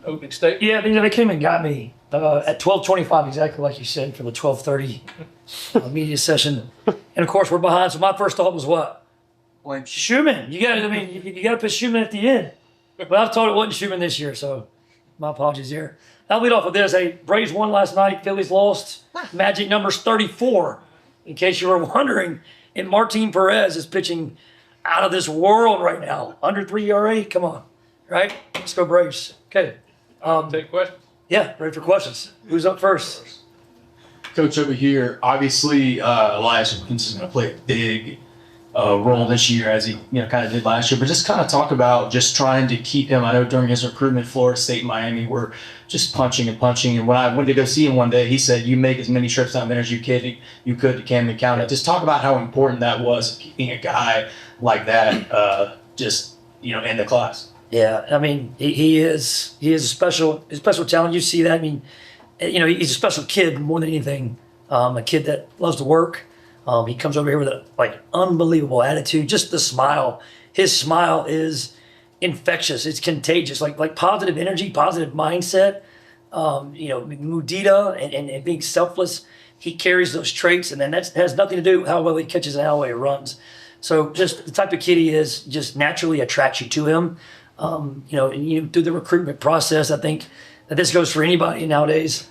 opening statement? Yeah, they came and got me at 12:25, exactly like you said, for the 12:30 media session. And of course, we're behind. So my first thought was what? Blame Schumann. You got to put Schumann at the end. But I was told it wasn't Schumann this year, so my apologies there. I'll lead off with this. Hey, Braves won last night. Phillies lost. Magic number's 34. In case you were wondering, and Martin Perez is pitching out of this world right now. Under 3 ERA. Come on, right? Let's go Braves. Okay. Take questions. Yeah, ready for questions. Who's up first? Coach, over here, obviously Elias Wilkins is going to play a big role this year as he kind of did last year, but just kind of talk about just trying to keep him. I know during his recruitment, Florida State and Miami were just punching, and when I went to go see him one day, he said, you make as many trips down there as you could to Camden County. Just talk about how important that was, keeping a guy like that in the class. Yeah, I mean, he is a special talent. You see that. I mean, he's a special kid more than anything. A kid that loves to work. He comes over here with a unbelievable attitude. Just the smile. His smile is infectious. It's contagious. Like positive energy, positive mindset. Mudita and being selfless. He carries those traits, and then that has nothing to do with how well he catches and how well he runs. So just the type of kid he is, just naturally attracts you to him. Through the recruitment process, I think that this goes for anybody nowadays.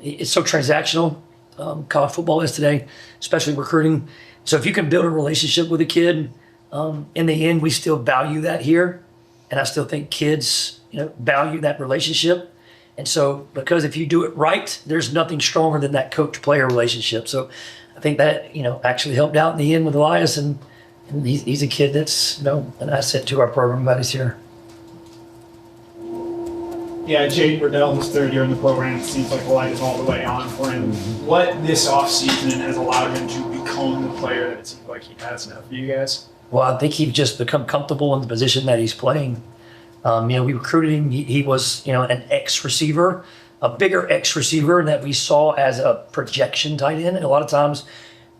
It's so transactional. College football is today, especially recruiting. So if you can build a relationship with a kid, in the end, we still value that here. And I still think kids, value that relationship. And so because if you do it right, there's nothing stronger than that coach-player relationship. So I think that, actually helped out in the end with Elias. And he's a kid that's, an asset to our program that is here. Yeah, Jaden Reddell, his third year in the program, it seems like the light is all the way on for him. What this offseason has allowed him to become the player that it seems like he has now for you guys? Well, I think he's just become comfortable in the position that he's playing. We recruited him. He was, an X-receiver, a bigger X-receiver that we saw as a projection tight end. And a lot of times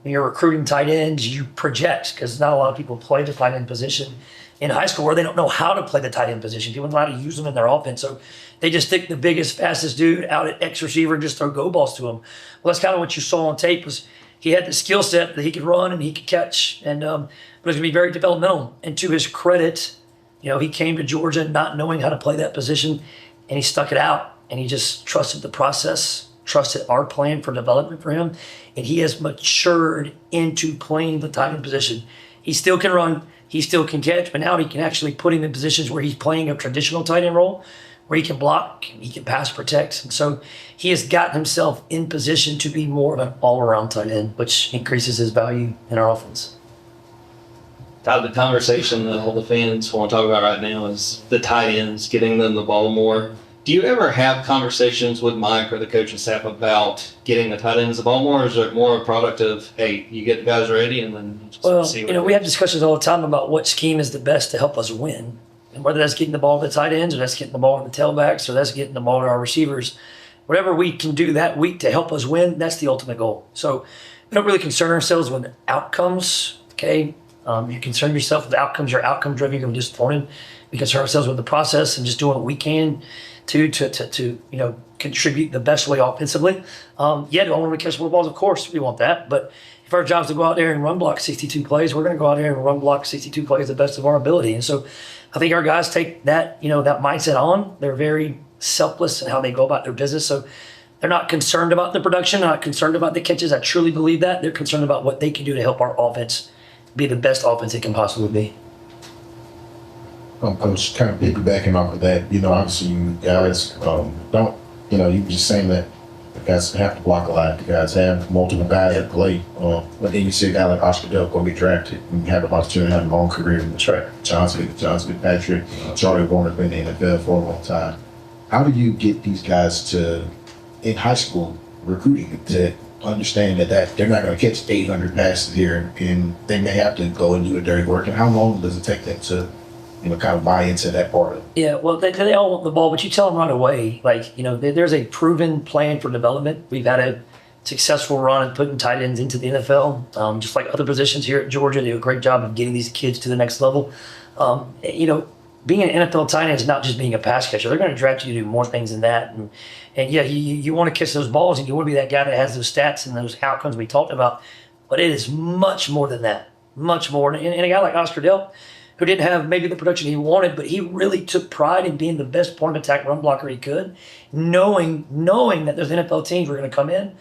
when you're recruiting tight ends, you project because not a lot of people play the tight end position in high school, where they don't know how to play the tight end position. People don't know how to use them in their offense. So they just stick the biggest, fastest dude out at X receiver and just throw go balls to him. Well, that's kind of what you saw on tape was he had the skill set that he could run and he could catch. And but it was going to be very developmental. And to his credit, he came to Georgia not knowing how to play that position, and he stuck it out. And he just trusted the process, trusted our plan for development for him. And he has matured into playing the tight end position. He still can run. He still can catch, but now he can actually put him in positions where he's playing a traditional tight end role, where he can block, he can pass protect. And so he has gotten himself in position to be more of an all-around tight end, which increases his value in our offense. Todd, the conversation that all the fans want to talk about right now is the tight ends, getting them the ball more. Do you ever have conversations with Mike or the coaching staff about getting the tight ends the ball more, or is it more a product of, hey, you get the guys ready and then just see what we have discussions all the time about what scheme is the best to help us win. And whether that's getting the ball to the tight ends, or that's getting the ball to the tailbacks, or that's getting the ball to our receivers. Whatever we can do that week to help us win, that's the ultimate goal. So we don't really concern ourselves with outcomes, okay? You concern yourself with outcomes. You're outcome-driven. You're disappointed. We concern ourselves with the process and just doing what we can to contribute the best way offensively. Do I want to catch more balls? Of course, we want that. But if our job is to go out there and run block 62 plays, we're going to go out there and run block 62 plays to the best of our ability. And so I think our guys take that, that mindset on. They're very selfless in how they go about their business. So they're not concerned about the production, not concerned about the catches. I truly believe that. They're concerned about what they can do to help our offense be the best offense it can possibly be. Coach, kind of piggybacking off of that, obviously you guys don't, you were just saying that the guys have to block a lot. The guys have multiple guys that play. But then you see a guy like Oscar Dell going to be drafted and have the opportunity to have a long career in the track. Johnson Patrick, Charlie Warner been in the NFL for a long time. How do you get these guys in high school recruiting to understand that they're not going to catch 800 passes here and they may have to go and do the dirty work? And how long does it take them to kind of buy into that part of it? Yeah, well, they all want the ball, but you tell them right away, there's a proven plan for development. We've had a successful run in putting tight ends into the NFL. Just like other positions here at Georgia, they do a great job of getting these kids to the next level. being an NFL tight end is not just being a pass catcher. They're going to draft you to do more things than that. And yeah, you want to catch those balls and you want to be that guy that has those stats and those outcomes we talked about. But it is much more than that, much more. And a guy like Oscar Delp, who didn't have maybe the production he wanted, but he really took pride in being the best point of attack run blocker he could, knowing that those NFL teams were going to come in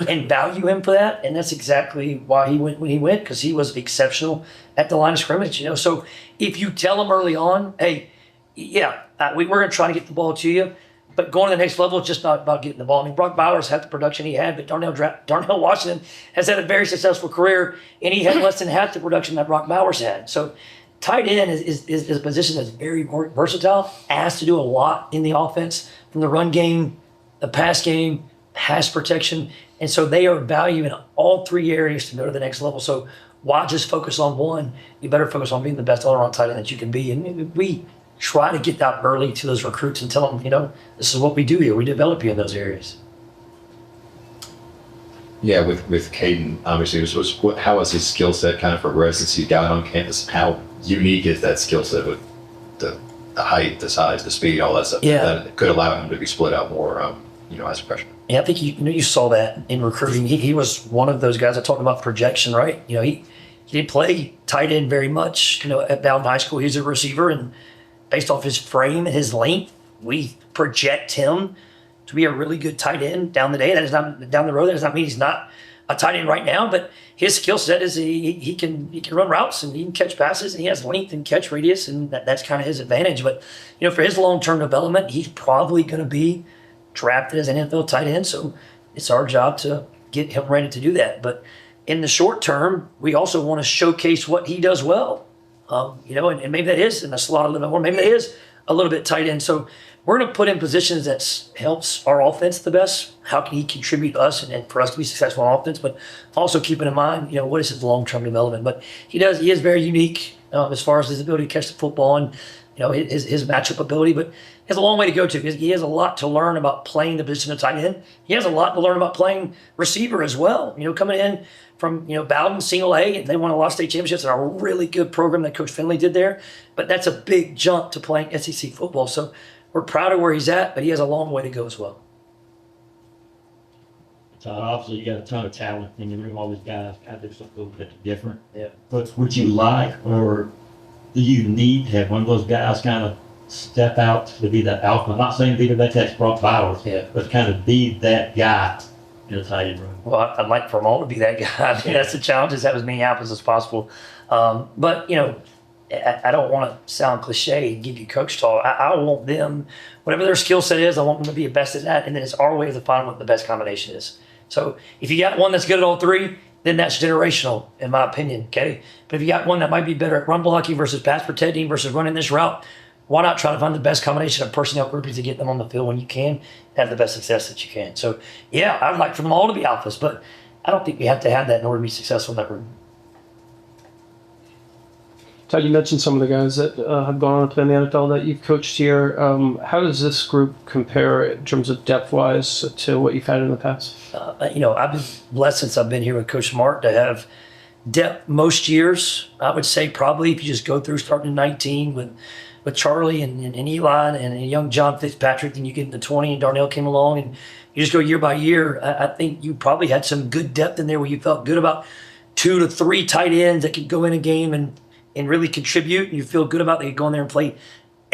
and value him for that. And that's exactly why he went when he went, because he was exceptional at the line of scrimmage. So if you tell him early on, hey, yeah, we're going to try to get the ball to you, but going to the next level is just not about getting the ball. I mean, Brock Bowers had the production he had, but Darnell Washington has had a very successful career, and he had less than half the production that Brock Bowers had. So tight end is a position that's very versatile, has to do a lot in the offense, from the run game, the pass game, pass protection. And so they are valuing all three areas to go to the next level. So why just focus on one? You better focus on being the best all-around tight end that you can be. And we try to get that early to those recruits and tell them, this is what we do here. We develop you in those areas. Yeah, with Caden, obviously, how has his skill set kind of progressed since he got on campus? How unique is that skill set with the height, the size, the speed, all that stuff? Yeah. That could allow him to be split out more, as a freshman. Yeah, I think you saw that in recruiting. He was one of those guys. I talked about projection, right? He didn't play tight end very much. At Bowden High School, he's a receiver, and based off his frame and his length, we project him to be a really good tight end down the day. That is not down the road. That does not mean he's not a tight end right now, but his skill set is he can run routes and he can catch passes and he has length and catch radius, and that's kind of his advantage. But for his long-term development, he's probably going to be drafted as an NFL tight end. So it's our job to get him ready to do that. But in the short term, we also want to showcase what he does well. And maybe that is in the slot a little bit more. Maybe that is a little bit tight end. So we're going to put in positions that helps our offense the best. How can he contribute to us and for us to be successful on offense? But also keeping in mind, what is his long-term development? But he is very unique as far as his ability to catch the football and his matchup ability. But he has a long way to go to, because he has a lot to learn about playing the position of tight end. He has a lot to learn about playing receiver as well. Coming in from Bowden single A, and they won a lot of state championships and a really good program that Coach Finley did there. But that's a big jump to playing SEC football. So we're proud of where he's at, but he has a long way to go as well. Todd, obviously you got a ton of talent in your room. All these guys kind of do something a little bit different. Yeah. But would you like, or do you need to have one of those guys kind of step out to be that alpha? I'm not saying be the next Brock Bowers, but kind of be that guy in a tight end room. Well, I'd like for them all to be that guy. I mean, that's the challenge, is have as many apples as possible. But I don't want to sound cliche and give you coach talk. I want them, whatever their skill set is, I want them to be the best at that. And then it's our way to find what the best combination is. So if you got one that's good at all three, then that's generational, in my opinion. Okay. But if you got one that might be better at run blocking versus pass protecting versus running this route, why not try to find the best combination of personnel groupings to get them on the field when you can have the best success that you can? So, yeah, I'd like for them all to be alphas, but I don't think we have to have that in order to be successful in that room. Todd, you mentioned some of the guys that have gone on to play in the NFL that you've coached here. How does this group compare in terms of depth-wise to what you've had in the past? I've been blessed since I've been here with Coach Smart to have depth most years. I would say probably if you just go through starting in 19 with Charlie and Eli and young John Fitzpatrick, and you get into 20 and Darnell came along, and you just go year by year. I think you probably had some good depth in there where you felt good about 2 to 3 tight ends that could go in a game and really contribute. You feel good about they could go in there and play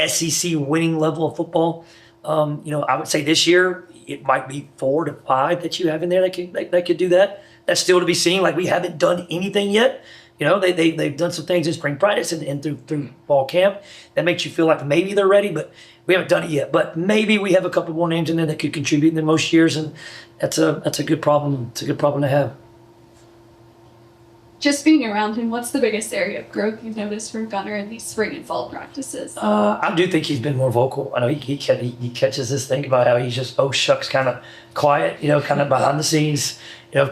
SEC winning level of football. I would say this year it might be 4 to 5 that you have in there that could do that. That's still to be seen. Like, we haven't done anything yet. They've done some things in spring practice and through fall camp that makes you feel like maybe they're ready, but we haven't done it yet. But maybe we have a couple more names in there that could contribute in most years, and that's a good problem. It's a good problem to have. Just being around him, what's the biggest area of growth you've noticed from Gunner in these spring and fall practices? I do think he's been more vocal. I know he catches this thing about how he's just, oh shucks, kind of quiet, kind of behind the scenes,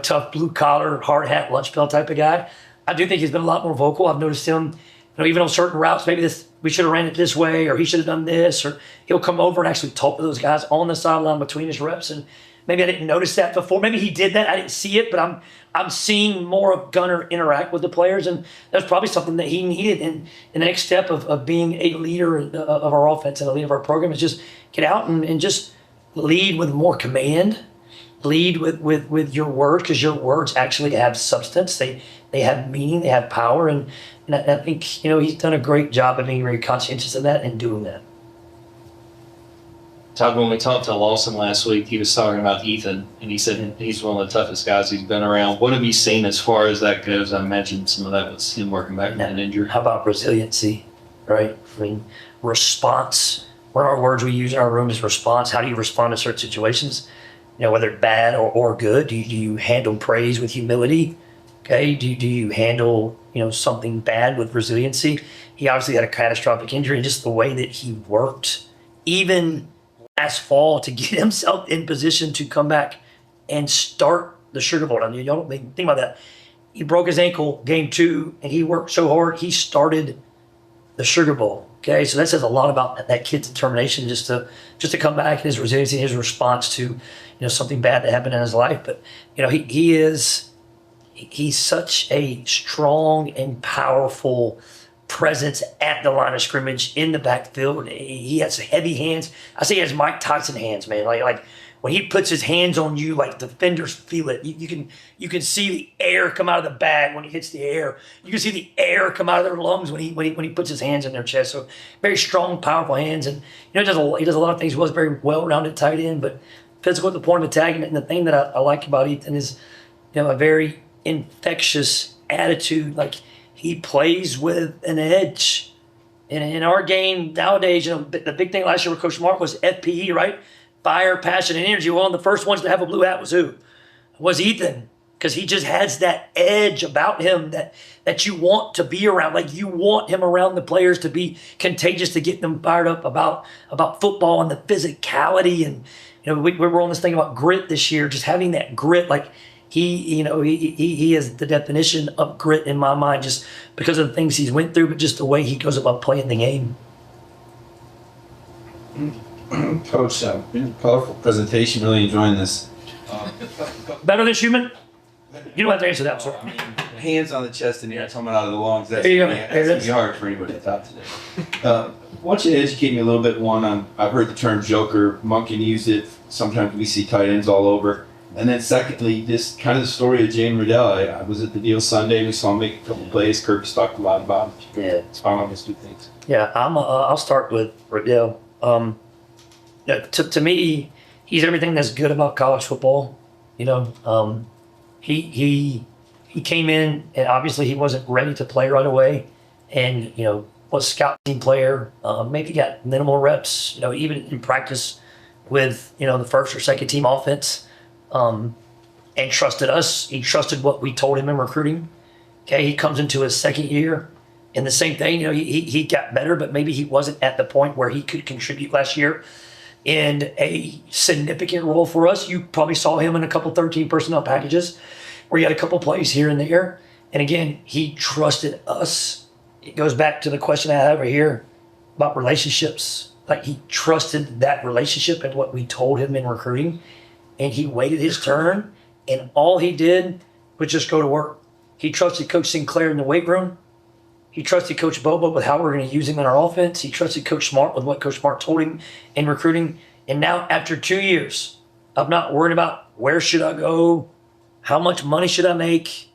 tough blue collar, hard hat, lunch bell type of guy. I do think he's been a lot more vocal. I've noticed him, even on certain routes, maybe we should have ran it this way, or he should have done this, or he'll come over and actually talk to those guys on the sideline between his reps and Maybe I didn't notice that before. Maybe he did that. I didn't see it, but I'm seeing more of Gunner interact with the players, and that's probably something that he needed in the next step of being a leader of our offense and a leader of our program is just get out and just lead with more command, lead with your words, because your words actually have substance. They have meaning, they have power, and I think he's done a great job of being very conscientious of that and doing that. Todd, when we talked to Lawson last week, he was talking about Ethan, and he said he's one of the toughest guys he's been around. What have you seen as far as that goes? I imagine some of that was him working back from an injury. How about resiliency, right? I mean, response. One of our words we use in our room is response. How do you respond to certain situations? Whether bad or good. Do you handle praise with humility? Okay. Do you handle something bad with resiliency? He obviously had a catastrophic injury, and just the way that he worked, even last fall, to get himself in position to come back and start the Sugar Bowl. I mean, y'all don't think about that. He broke his ankle game 2, and he worked so hard. He started the Sugar Bowl. Okay, so that says a lot about that kid's determination just to come back, and his resiliency, his response to something bad that happened in his life. But he's such a strong and powerful presence at the line of scrimmage in the backfield. He has heavy hands. I say he has Mike Tyson hands, man. Like when he puts his hands on you, like defenders feel it. You can see the air come out of the bag when he hits the air. You can see the air come out of their lungs when he puts his hands in their chest. So very strong, powerful hands, and he does a lot of things. He was a very well-rounded tight end, but physical at the point of attack. And the thing that I like about Ethan is a very infectious attitude. Like, he plays with an edge. In our game nowadays, the big thing last year with Coach Mark was FPE, right? Fire, passion, and energy. One of the first ones to have a blue hat was who? Was Ethan. Because he just has that edge about him that you want to be around. Like, you want him around the players to be contagious, to get them fired up about football and the physicality. And we're on this thing about grit this year, just having that grit. Like, he is the definition of grit in my mind, just because of the things he's went through, but just the way he goes about playing the game. Coach, colorful presentation. Really enjoying this. Better than Schumann? You don't have to answer that, sir. Hands on the chest and air coming out of the lungs. That's There you go. gonna be hard for anybody to top today. I want you to educate me a little bit. One, I've heard the term joker. Monk can use it. Sometimes we see tight ends all over. And then secondly, this kind of the story of Jaden Reddell. I was at the deal Sunday. We saw him make a couple plays. Kirk talked a lot about it. Yeah. Expound on those two things. Yeah, I'll start with Reddell. To me, he's everything that's good about college football. He came in, and obviously he wasn't ready to play right away, and was a scout team player. Maybe got minimal reps. Even in practice with the first or second team offense, and trusted us. He trusted what we told him in recruiting. Okay, he comes into his second year, and the same thing. He got better, but maybe he wasn't at the point where he could contribute last year in a significant role for us. You probably saw him in a couple 13 personnel packages where he had a couple plays here and there. And again, he trusted us. It goes back to the question I had over here about relationships. Like, he trusted that relationship and what we told him in recruiting. And he waited his turn, and all he did was just go to work. He trusted Coach Sinclair in the weight room. He trusted Coach Bobo with how we're going to use him in our offense. He trusted Coach Smart with what Coach Smart told him in recruiting. And now, after 2 years of not worrying about where should I go, how much money should I make,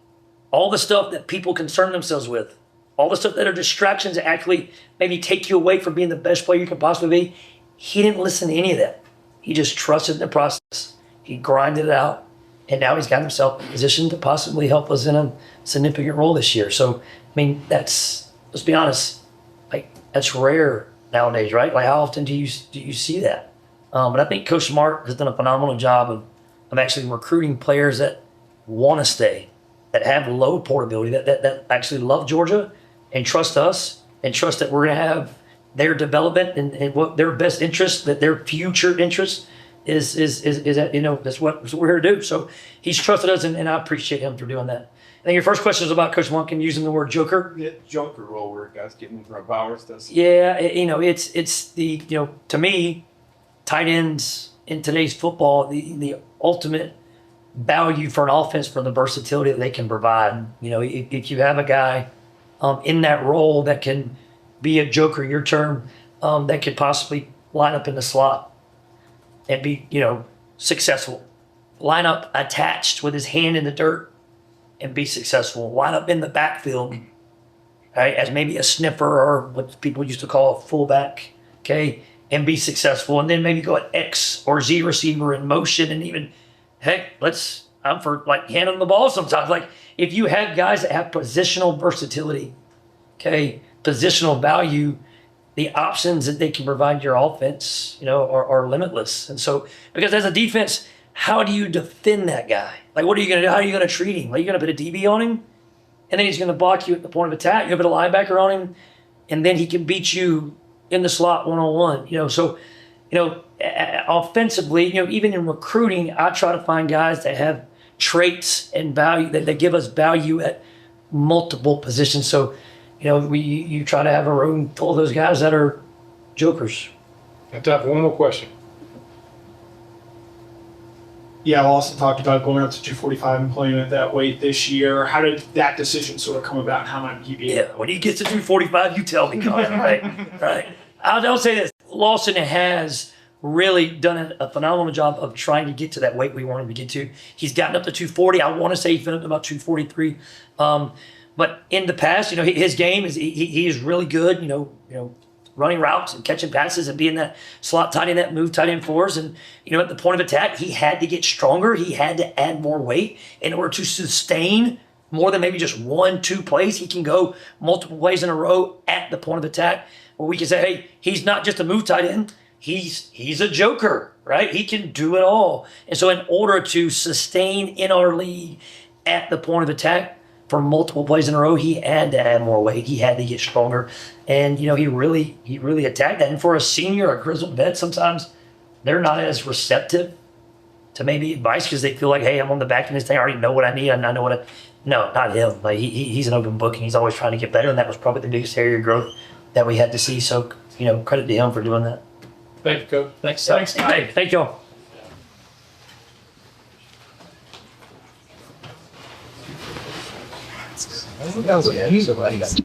all the stuff that people concern themselves with, all the stuff that are distractions that actually maybe take you away from being the best player you can possibly be, he didn't listen to any of that. He just trusted the process. He grinded it out. And now he's got himself in a position to possibly help us in a significant role this year. So, let's be honest, that's rare nowadays, right? Like, how often do you see that? But I think Coach Smart has done a phenomenal job of actually recruiting players that want to stay, that have low portability, that actually love Georgia and trust us and trust that we're going to have their development and what their best interest, that their future interest is that, that's what we're here to do. So he's trusted us, and I appreciate him for doing that. I think your first question was about Coach Monk and using the word joker. Yeah, joker role where guys getting from hours. Yeah, it's the, to me, tight ends in today's football, the ultimate value for an offense for the versatility that they can provide. You know, if you have a guy in that role that can be a joker, your term, that could possibly line up in the slot and be, you know, successful. Line up attached with his hand in the dirt and be successful. Line up in the backfield, right, as maybe a sniffer or what people used to call a fullback, okay, and be successful. And then maybe go at X or Z receiver in motion, and even, heck, I'm for like handing the ball sometimes. Like if you have guys that have positional versatility, okay, positional value, the options that they can provide your offense, you know, are limitless. And so, because as a defense, how do you defend that guy? Like, what are you going to do? How are you going to treat him? Are you going to put a DB on him? And then he's going to block you at the point of attack. You're going to put a linebacker on him, and then he can beat you in the slot one-on-one. You know, so, you know, offensively, you know, even in recruiting, I try to find guys that have traits and value, that give us value at multiple positions. So, you know, you try to have a room full of those guys that are jokers. Got time for one more question. Yeah, Austin talked about going up to 245 and playing at that weight this year. How did that decision sort of come about, and how might he be? Yeah, when he gets to 245, you tell me, Colin, right? Right. I'll say this. Lawson has really done a phenomenal job of trying to get to that weight we want him to get to. He's gotten up to 240. I want to say he's been up to about 243. But in the past, you know, his game is he is really good. You know, running routes and catching passes and being that slot tight end, that move tight end fours. And, you know, at the point of attack, he had to get stronger. He had to add more weight in order to sustain more than maybe just 1-2 plays. He can go multiple plays in a row at the point of attack where we can say, hey, he's not just a move tight end. He's a joker, right? He can do it all. And so in order to sustain in our league at the point of attack for multiple plays in a row, he had to add more weight. He had to get stronger. And, you know, he really attacked that. And for a senior, a grizzled vet, sometimes they're not as receptive to maybe advice because they feel like, hey, I'm on the back end of this thing. I already know what I need. I know what no, not him. Like he's an open book and he's always trying to get better. And that was probably the biggest area of growth that we had to see. So, you know, credit to him for doing that. Thank you, Coach. Thanks. Hey, thank y'all.